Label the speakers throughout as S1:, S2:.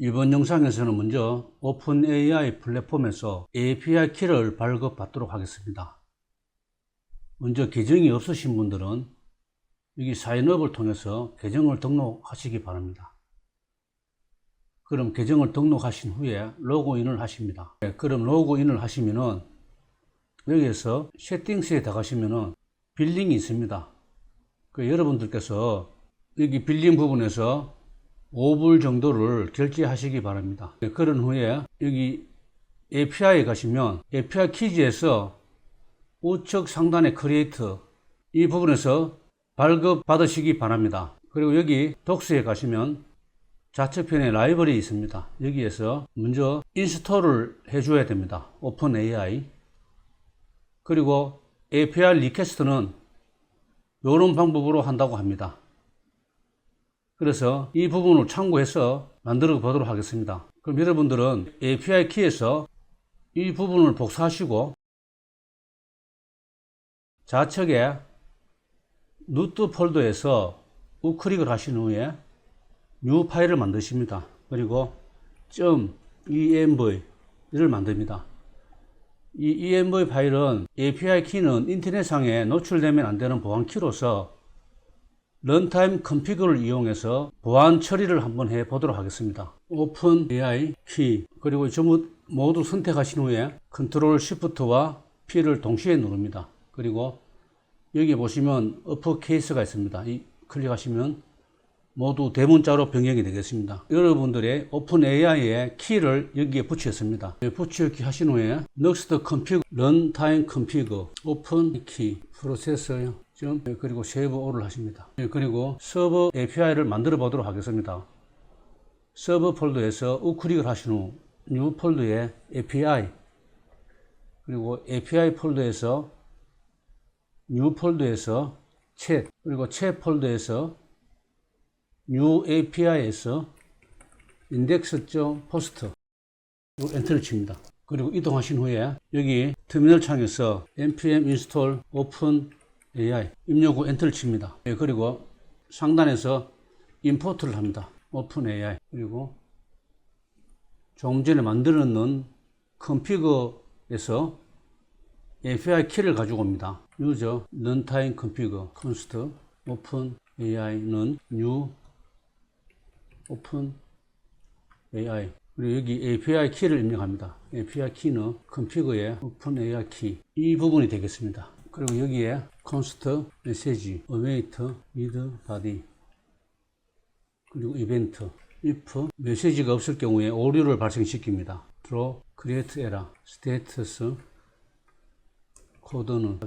S1: 이번 영상에서는 먼저 오픈AI 플랫폼에서 API 키를 발급받도록 하겠습니다. 먼저 계정이 없으신 분들은 여기 사인업을 통해서 계정을 등록하시기 바랍니다. 그럼 계정을 등록하신 후에 로그인을 하십니다. 그럼 로그인을 하시면은 여기에서 세팅스에 들어가시면은 빌링이 있습니다. 여러분들께서 여기 빌링 부분에서 5불 정도를 결제하시기 바랍니다. 그런 후에 여기 API에 가시면 API 키즈에서 우측 상단의 크리에이터 이 부분에서 발급 받으시기 바랍니다. 그리고 여기 독스에 가시면 좌측편에 라이브러리 있습니다. 여기에서 먼저 인스톨을 해줘야 됩니다. 오픈AI. 그리고 API 리퀘스트는 이런 방법으로 한다고 합니다. 그래서 이 부분을 참고해서 만들어 보도록 하겠습니다. 그럼 여러분들은 API 키에서 이 부분을 복사하시고 좌측에 루트 폴더에서 우클릭을 하신 후에 뉴 파일을 만드십니다. 그리고 .env를 만듭니다. 이 env 파일은 API 키는 인터넷상에 노출되면 안 되는 보안 키로서 런타임 컨피그를 이용해서 보안 처리를 한번 해 보도록 하겠습니다. 오픈AI 키 그리고 전부 모두 선택하신 후에 컨트롤 시프트와 P를 동시에 누릅니다. 그리고 여기 보시면 어퍼케이스가 있습니다. 이 클릭하시면 모두 대문자로 변경이 되겠습니다. 여러분들의 오픈AI의 키를 여기에 붙였습니다. 붙여넣기 하신 후에 Next Config, Runtime Config, Open 키, 프로세서 그리고 세이브 올을 하십니다. 그리고 서버 API를 만들어 보도록 하겠습니다. 서버 폴더에서 우클릭을 하신 후 뉴 폴더에 API 그리고 API 폴더에서 뉴 폴더에서 챗 그리고 챗 폴더에서 뉴 API에서 index.post 엔터를 칩니다. 그리고 이동하신 후에 여기 터미널 창에서 npm install openai 입력 후 엔터를 칩니다. 그리고 상단에서 임포트를 합니다. openai 그리고 조금 전에 만들어 놓은 config에서 API 키를 가지고 옵니다. user runtime config const openai는 new openai 그리고 여기 API 키를 입력합니다. API 키는 config의 openai 키 이 부분이 되겠습니다. 그리고 여기에 const message await read body 그리고 event if 메시지가 없을 경우에 오류를 발생시킵니다. throw create error status 코드는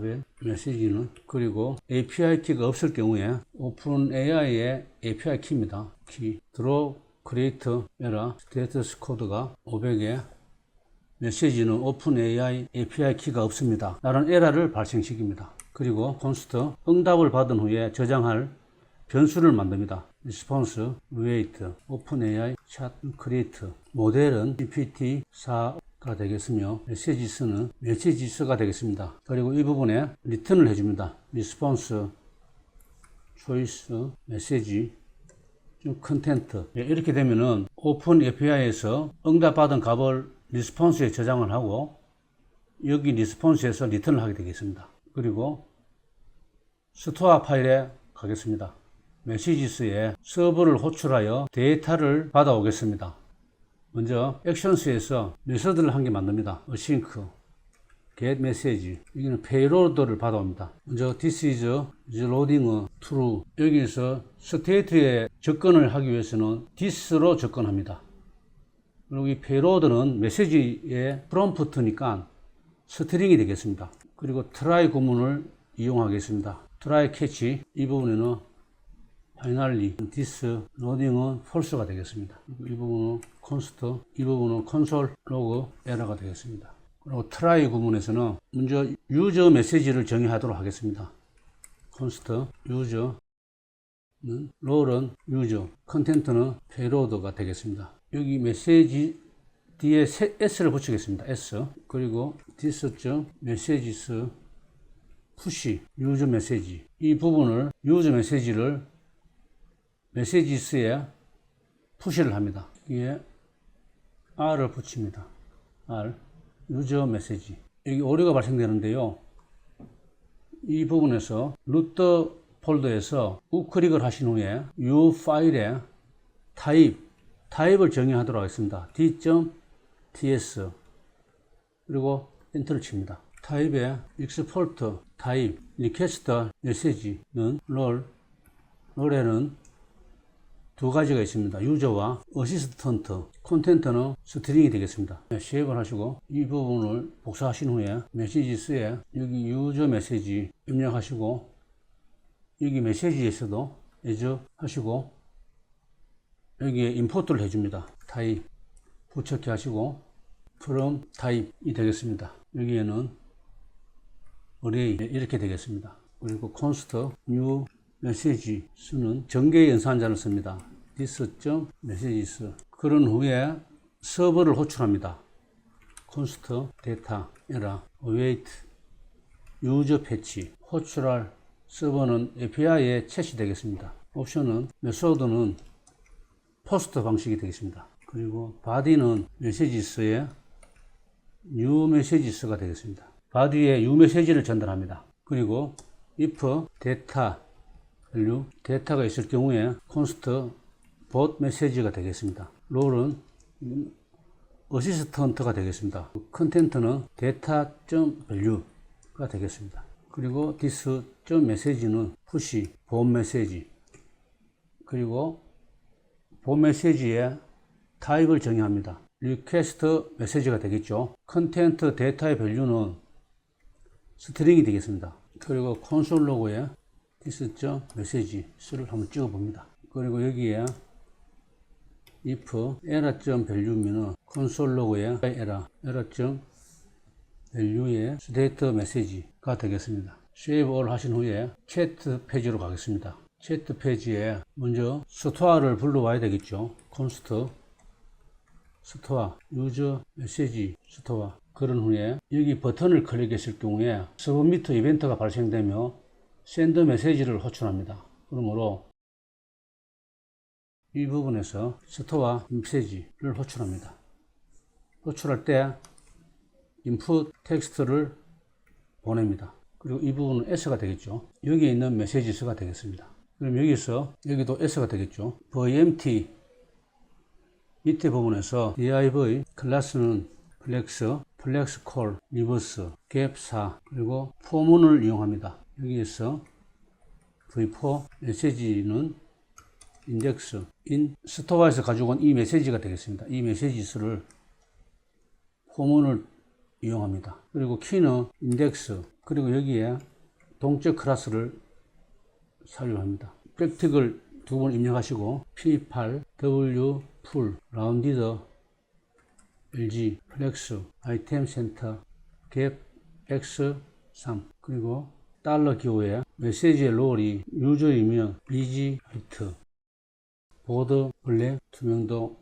S1: 메시지는 그리고 API 키가 없을 경우에 오픈AI의 API 키입니다. 키 draw create error status 코드가 500에 메시지는 오픈AI API 키가 없습니다. 라는 에러를 발생시킵니다. 그리고 const 응답을 받은 후에 저장할 변수를 만듭니다. response await openAI chat create 모델은 GPT-4가 되겠으며 메시지스는 메시지스가 되겠습니다. 그리고 이 부분에 리턴을 해줍니다. response choice message 컨텐트 이렇게 되면은 오픈 API에서 응답받은 값을 리스폰스에 저장을 하고 여기 리스폰스에서 리턴을 하게 되겠습니다. 그리고 스토어 파일에 가겠습니다. 메시지스에 서버를 호출하여 데이터를 받아오겠습니다. 먼저 액션스에서 메서드를 한 개 만듭니다. async get message 여기는 payload를 받아옵니다. 먼저 this is loading true 여기서 state에 접근을 하기 위해서는 this로 접근합니다. 그리고 이 payload는 메시지의 프롬프트니까 스트링이 되겠습니다. 그리고 try 구문을 이용하겠습니다. try catch 이 부분에는 finally this loading은 false가 되겠습니다. 이 부분은 const 이 부분은 console log error가 되겠습니다. 그리고 try 구문에서는 먼저 유저 메시지를 정의하도록 하겠습니다. const user는 롤은 user, 컨텐트는 payload가 되겠습니다. 여기 메시지 뒤에 s를 붙이겠습니다. s 그리고 this.messages push user 메시지 이 부분을 user 메시지를 메시지스에 푸시를 합니다. 이게 R을 붙입니다. R 유저 메시지. 여기 오류가 발생되는데요. 이 부분에서 루트 폴더에서 우클릭을 하신 후에 이 파일에 타입을 정의하도록 하겠습니다. d.ts 그리고 엔터를 칩니다. 타입에 export 타입 request message는 롤에는 두 가지가 있습니다. 유저와 어시스턴트, 콘텐트는 스트링이 되겠습니다. 세이브를 하시고 이 부분을 복사하신 후에 메시지스에 여기 유저 메시지 입력하시고 여기 메시지에서도 as 하시고 여기에 임포트를 해줍니다. 타입 부착해 하시고 from 타입이 되겠습니다. 여기에는 array 이렇게 되겠습니다. 그리고 const new message 수는 전개의 연산자를 씁니다. this.messages 그런 후에 서버를 호출합니다. const data era await user patch 호출할 서버는 API의 챗이 되겠습니다. 옵션은 메소드는 포스트 방식이 되겠습니다. 그리고 body는 messages의 new messages가 되겠습니다. body에 new message를 전달합니다. 그리고 if data value 데이터가 있을 경우에 const bot message가 되겠습니다. 롤은 어시스턴트가 되겠습니다. 컨텐트는 data.value가 되겠습니다. 그리고 this.message는 push bot message 그리고 bot message의 타입을 정의합니다. request message가 되겠죠. 컨텐트 데이터의 value는 스트링이 되겠습니다. 그리고 콘솔 로그에 this.message 수를 한번 찍어 봅니다. 그리고 여기에 if error.value면은 콘솔 로그에 error.value의 state message가 되겠습니다. save all 하신 후에 chat 페이지로 가겠습니다. chat 페이지에 먼저 스토어를 불러와야 되겠죠. const store user message store 그런 후에 여기 버튼을 클릭했을 경우에 서브미트 이벤트가 발생되며 샌드 메시지를 호출합니다. 그러므로 이 부분에서 스토어 메시지를 호출합니다. 호출할 때 인풋 텍스트를 보냅니다. 그리고 이 부분은 S가 되겠죠. 여기에 있는 메시지스가 되겠습니다. 그럼 여기도 S가 되겠죠. vmt 밑에 부분에서 div 클래스는 플렉스 콜, 리버스, 갭 4 그리고 포문을 이용합니다. 여기에서 v4 메시지는 인덱스 인 스토어에서 가지고 온 이 메시지가 되겠습니다. 이 메시지수를 포문을 이용합니다. 그리고 키는 인덱스 그리고 여기에 동적 클래스를 사용합니다. 백틱을 두 번 입력하시고 p8 w 풀 라운디드 LG 플렉스 아이템 센터 갭 x3 그리고 달러 기호에 메시지의 롤이 유저이면 bg 화이트 보드 블랙 투명도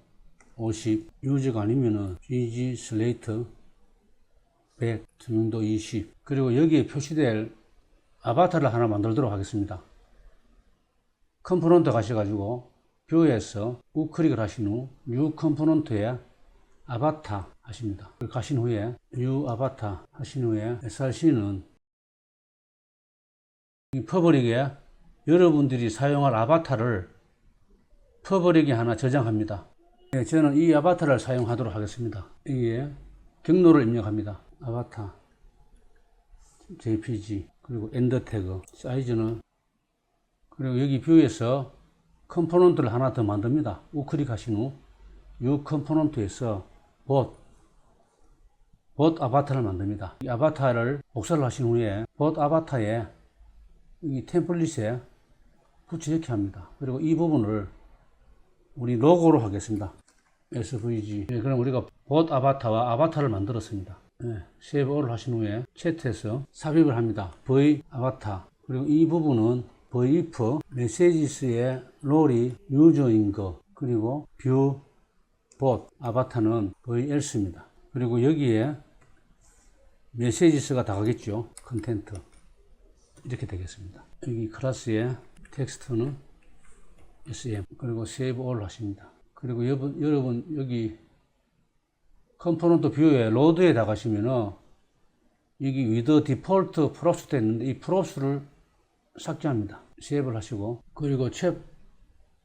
S1: 50 유저가 아니면은 bg 슬레이트 100 투명도 20 그리고 여기에 표시될 아바타를 하나 만들도록 하겠습니다. 컴포넌트 가셔가지고 뷰에서 우클릭을 하신 후 뉴 컴포넌트에 아바타 하십니다. 가신 후에 뉴 아바타 하신 후에 src는 이 퍼블릭에 여러분들이 사용할 아바타를 퍼블릭에 하나 저장합니다. 네, 저는 이 아바타를 사용하도록 하겠습니다. 여기에 경로를 입력합니다. 아바타 jpg 그리고 엔드 태그 사이즈는 그리고 여기 뷰에서 컴포넌트를 하나 더 만듭니다. 우클릭 하신 후 이 컴포넌트에서 봇 아바타를 만듭니다. 이 아바타를 복사를 하신 후에 봇 아바타에 이 템플릿에 붙여넣기 합니다. 그리고 이 부분을 우리 로고로 하겠습니다. svg 네, 그럼 우리가 봇 아바타와 아바타를 만들었습니다. 네, 세이브 올을 하신 후에 채트에서 삽입을 합니다. v 아바타 그리고 이 부분은 v-if 메시지스의 롤이 유저인 거 그리고 뷰 봇 아바타는 v-else입니다. 그리고 여기에 메시지스가 다 가겠죠. 컨텐트 이렇게 되겠습니다. 여기 클래스의 텍스트는 sem 그리고 세이브 올 하십니다. 그리고 여러분 여기 컴포넌트 뷰에 로드에 나가시면은 여기 with default props 돼 있는데 이 props를 삭제합니다. 세이브를 하시고 그리고 챗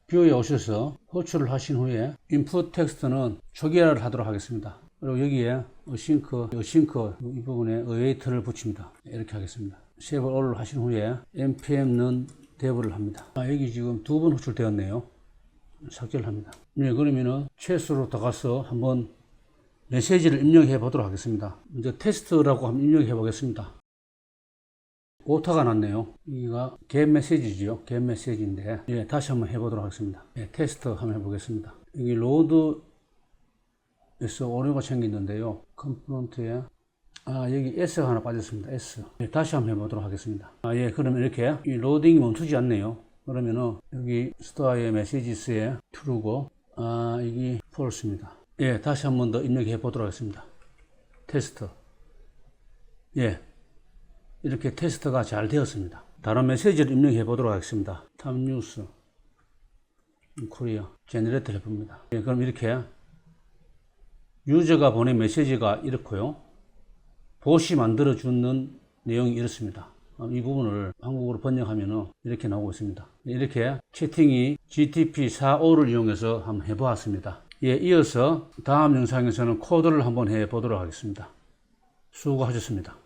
S1: 뷰에 오셔서 호출을 하신 후에 input 텍스트는 초기화를 하도록 하겠습니다. 그리고 여기에 async 이 부분에 await를 붙입니다. 이렇게 하겠습니다. 세이브 all을 하신 후에 npm는 dev를 합니다. 여기 지금 두 번 호출되었네요. 삭제를 합니다. 네, 그러면은 챗으로 들어가서 한번 메시지를 입력해 보도록 하겠습니다. 먼저 테스트라고 한번 입력해 보겠습니다. 오타가 났네요. 여기가 get 메시지죠. get 메시지인데 예, 다시 한번 해보도록 하겠습니다. 예, 테스트 한번 해보겠습니다. 여기 로드에서 오류가 생겼는데요. 컴포넌트에 여기 S가 하나 빠졌습니다. S. 예, 다시 한번 해보도록 하겠습니다. 예, 그러면 이렇게 이 로딩이 멈추지 않네요. 그러면은 여기 스토어의 메시지스에 true고 이게 false입니다. 예, 다시 한번 더 입력해 보도록 하겠습니다. 테스트. 예, 이렇게 테스트가 잘 되었습니다. 다른 메시지를 입력해 보도록 하겠습니다. 탑뉴스 코리아 제너레이트를 해봅니다. 예, 그럼 이렇게 유저가 보낸 메시지가 이렇고요. 봇이 만들어주는 내용이 이렇습니다. 이 부분을 한국어로 번역하면 이렇게 나오고 있습니다. 이렇게 채팅이 GTP4.5를 이용해서 한번 해보았습니다. 예, 이어서 다음 영상에서는 코드를 한번 해보도록 하겠습니다. 수고하셨습니다.